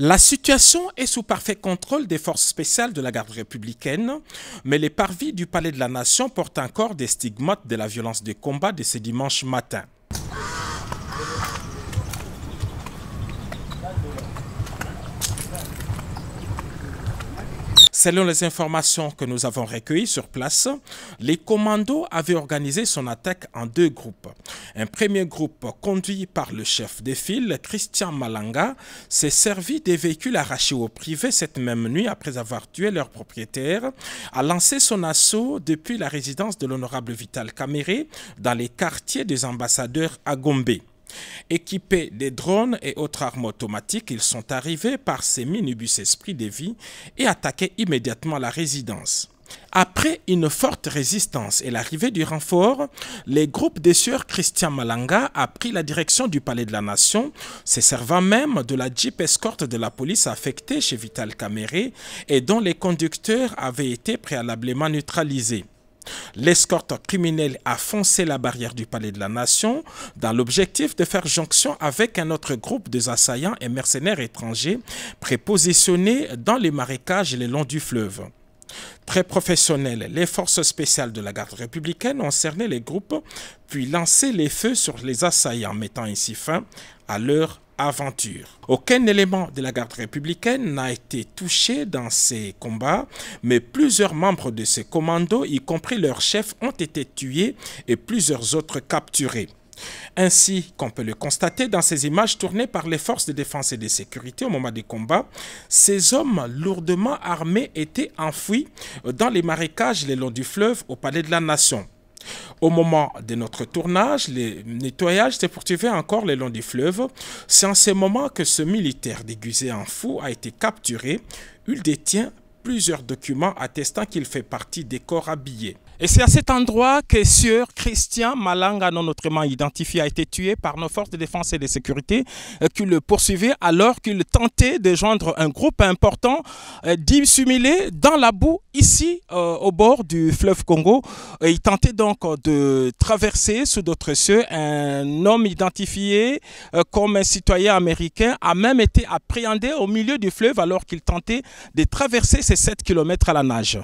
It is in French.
La situation est sous parfait contrôle des forces spéciales de la garde républicaine, mais les parvis du Palais de la Nation portent encore des stigmates de la violence des combats de ce dimanche matin. Selon les informations que nous avons recueillies sur place, les commandos avaient organisé son attaque en deux groupes. Un premier groupe, conduit par le chef de file, Christian Malanga, s'est servi des véhicules arrachés au privé cette même nuit après avoir tué leur propriétaire, a lancé son assaut depuis la résidence de l'honorable Vital Kamerhe dans les quartiers des ambassadeurs à Gombe. Équipés des drones et autres armes automatiques, ils sont arrivés par ces minibus Esprit de Vie et attaqué immédiatement la résidence. Après une forte résistance et l'arrivée du renfort, les groupes des sieurs Christian Malanga a pris la direction du Palais de la Nation, se servant même de la Jeep escorte de la police affectée chez Vital Kamerhe et dont les conducteurs avaient été préalablement neutralisés. L'escorte criminelle a foncé la barrière du Palais de la Nation dans l'objectif de faire jonction avec un autre groupe de assaillants et mercenaires étrangers prépositionnés dans les marécages et le long du fleuve. Très professionnels, les forces spéciales de la garde républicaine ont cerné les groupes puis lancé les feux sur les assaillants, mettant ainsi fin à leur aventure. Aucun élément de la garde républicaine n'a été touché dans ces combats, mais plusieurs membres de ces commandos, y compris leur chef, ont été tués et plusieurs autres capturés. Ainsi qu'on peut le constater dans ces images tournées par les forces de défense et de sécurité au moment des combats, ces hommes lourdement armés étaient enfouis dans les marécages le long du fleuve au Palais de la Nation. Au moment de notre tournage, le nettoyage se poursuivait encore le long du fleuve. C'est en ce moment que ce militaire déguisé en fou a été capturé. Il détient plusieurs documents attestant qu'il fait partie des corps habillés. Et c'est à cet endroit que Sieur Christian Malanga, non autrement identifié, a été tué par nos forces de défense et de sécurité qui le poursuivaient alors qu'il tentait de joindre un groupe important dissimulé dans la boue ici au bord du fleuve Congo. Il tentait donc de traverser sous d'autres cieux. Un homme identifié comme un citoyen américain a même été appréhendé au milieu du fleuve alors qu'il tentait de traverser ces 7 km à la nage.